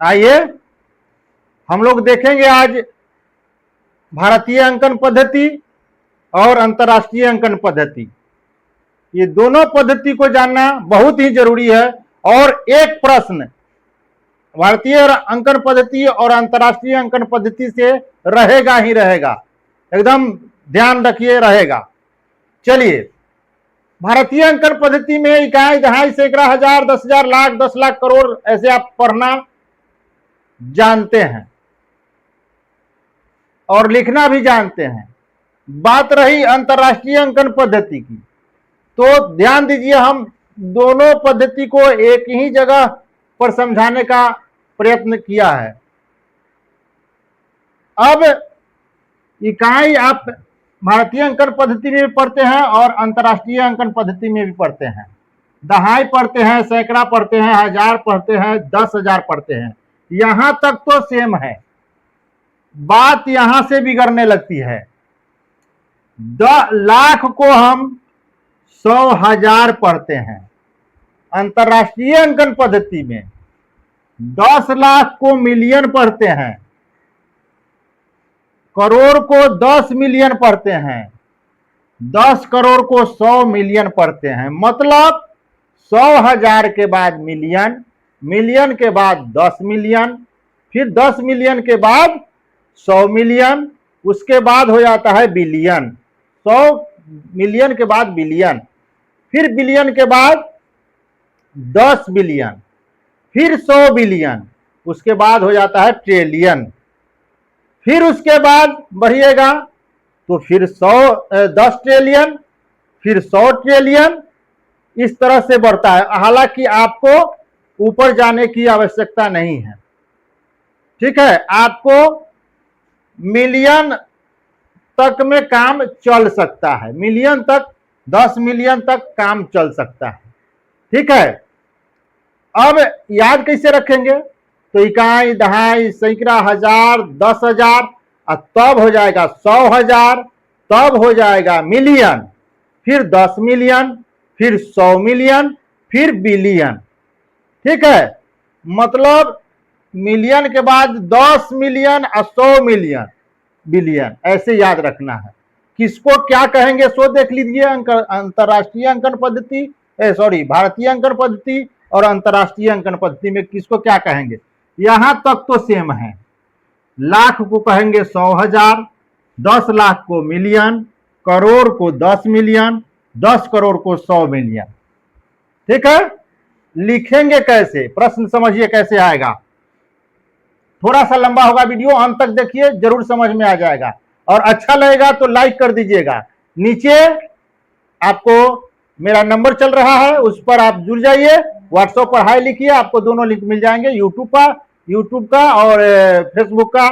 आइए हम लोग देखेंगे आज भारतीय अंकन पद्धति और अंतर्राष्ट्रीय अंकन पद्धति। ये दोनों पद्धति को जानना बहुत ही जरूरी है। और एक प्रश्न भारतीय अंकन पद्धति और अंतर्राष्ट्रीय अंकन पद्धति से रहेगा ही रहेगा, एकदम ध्यान रखिए, रहेगा। चलिए, भारतीय अंकन पद्धति में इकाई, दहाई, सैकड़ा, हजार, 10,000, लाख, 10 लाख, करोड़, ऐसे आप पढ़ना जानते हैं और लिखना भी जानते हैं। बात रही अंतर्राष्ट्रीय अंकन पद्धति की, तो ध्यान दीजिए, हम दोनों पद्धति को एक ही जगह पर समझाने का प्रयत्न किया है। अब इकाई आप भारतीय अंकन पद्धति में भी पढ़ते हैं और अंतर्राष्ट्रीय अंकन पद्धति में भी पढ़ते हैं। दहाई पढ़ते हैं, सैकड़ा पढ़ते हैं, हजार पढ़ते हैं, 10,000 पढ़ते हैं। यहां तक तो सेम है, बात यहां से बिगड़ने लगती है। लाख को हम 100,000 पढ़ते हैं। अंतर्राष्ट्रीय अंकन पद्धति में 10 लाख को मिलियन पढ़ते हैं, करोड़ को 10 मिलियन पढ़ते हैं, 10 करोड़ को 100 मिलियन पढ़ते हैं। मतलब 100,000 के बाद मिलियन, मिलियन के बाद 10 मिलियन, फिर 10 मिलियन के बाद 100 मिलियन, उसके बाद हो जाता है बिलियन, 100 मिलियन के बाद बिलियन, फिर बिलियन के बाद 10 बिलियन, फिर 100 बिलियन, उसके बाद हो जाता है ट्रिलियन, फिर उसके बाद बढ़िएगा तो फिर 10 ट्रिलियन, फिर 100 ट्रिलियन, इस तरह से बढ़ता है। हालांकि आपको ऊपर जाने की आवश्यकता नहीं है, ठीक है। आपको मिलियन तक में काम चल सकता है, मिलियन तक, 10 मिलियन तक काम चल सकता है, ठीक है। अब याद कैसे रखेंगे? तो इकाई, दहाई, सैकड़ा, हजार, 10,000, तब हो जाएगा 100,000, तब हो जाएगा मिलियन, फिर 10 मिलियन, फिर 100 मिलियन, फिर बिलियन, ठीक है। मतलब मिलियन के बाद 10 मिलियन और 100 मिलियन, बिलियन, ऐसे याद रखना है। किसको क्या कहेंगे सो देख लीजिए। अंतर्राष्ट्रीय अंकन पद्धति, भारतीय अंकन पद्धति और अंतर्राष्ट्रीय अंकन पद्धति में किसको क्या कहेंगे, यहां तक तो सेम है। लाख को कहेंगे 100,000, 10 लाख को मिलियन, करोड़ को 10 मिलियन, 10 करोड़ को 100 मिलियन, ठीक है। लिखेंगे कैसे, प्रश्न समझिए कैसे आएगा। थोड़ा सा लंबा होगा वीडियो, अंत तक देखिए, जरूर समझ में आ जाएगा। और अच्छा लगेगा तो लाइक कर दीजिएगा। नीचे आपको मेरा नंबर चल रहा है, उस पर आप जुड़ जाइए। व्हाट्सएप पर हाई लिखिए, आपको दोनों लिंक मिल जाएंगे, यूट्यूब का और फेसबुक का।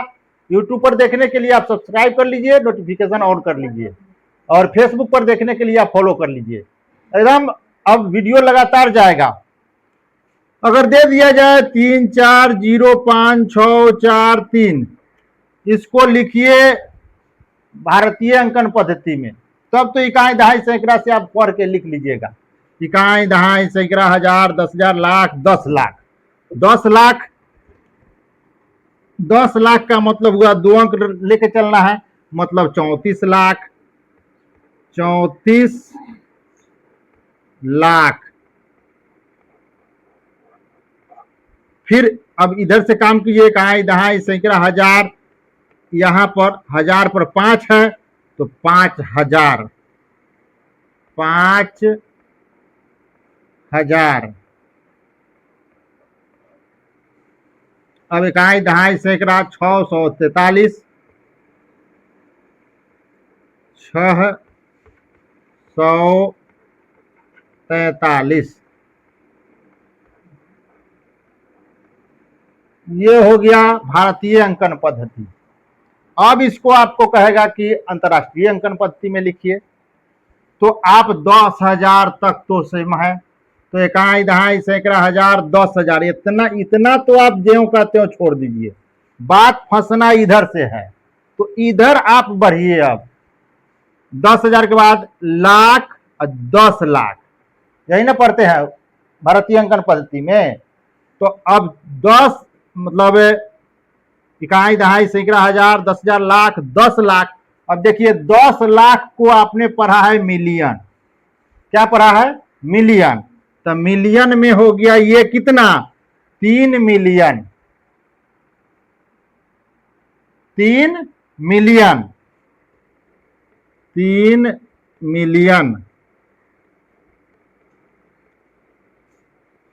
यूट्यूब पर देखने के लिए आप सब्सक्राइब कर लीजिए, नोटिफिकेशन ऑन कर लीजिए, और फेसबुक पर देखने के लिए आप फॉलो कर लीजिए। एकदम अब वीडियो लगातार जाएगा। अगर दे दिया जाए 3 4 0 5 6 4 3, इसको लिखिए भारतीय अंकन पद्धति में, तब तो इकाई, दहाई, सैकड़ा से आप पढ़ के लिख लीजिएगा। इकाई, दहाई, सैकड़ा, हजार, 10,000, लाख, 10 लाख, 10 लाख, 10 लाख का मतलब हुआ 2 अंक लेके चलना है, मतलब 34 लाख, 34 लाख। फिर अब इधर से काम कीजिए, इकाई, दहाई, सैकड़ा, हजार, यहां पर हजार पर 5 है तो 5,000, 5,000। अब इकाई, दहाई, सैकड़ा, 643, 643, ये हो गया भारतीय अंकन पद्धति। अब इसको आपको कहेगा कि अंतर्राष्ट्रीय अंकन पद्धति में लिखिए, तो आप 10,000 तक तो सेम है। तो इकाई, दहाई, सैकड़ा, हजार, 10,000, इतना तो आप ज्यों का त्यों छोड़ दीजिए। बात फंसना इधर से है, तो इधर आप बढ़िए। अब 10,000 के बाद लाख और 10 लाख, यही ना पढ़ते हैं भारतीय अंकन पद्धति में। तो अब 10 मतलब इकाई, दहाई, सैकड़ा, हजार, 10,000, लाख, 10 लाख। अब देखिए 10 लाख को आपने पढ़ा है मिलियन, क्या पढ़ा है? मिलियन। तो मिलियन में हो गया ये कितना? 3 मिलियन। 3 मिलियन। 3 मिलियन।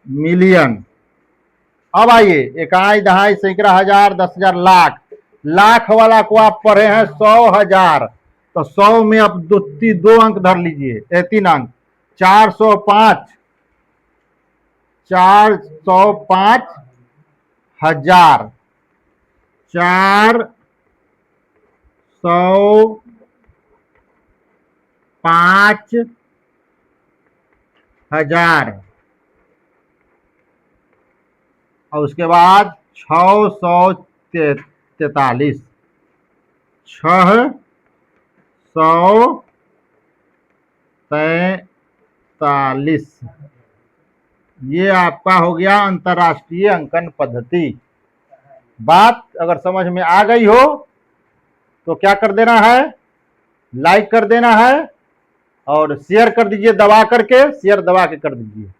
मिलियन। अब आइए इकाई, दहाई, सैकड़ा, हजार, 10,000, लाख। लाख वाला को आप पढ़े हैं 100,000। तो 100 में अब दो अंक धर लीजिए, 3 अंक। 405। 405,000। 405,000। और उसके बाद 643। 643। ये आपका हो गया अंतरराष्ट्रीय अंकन पद्धति। बात अगर समझ में आ गई हो तो क्या कर देना है? लाइक कर देना है और शेयर कर दीजिए, दबा करके शेयर दबा के कर दीजिए।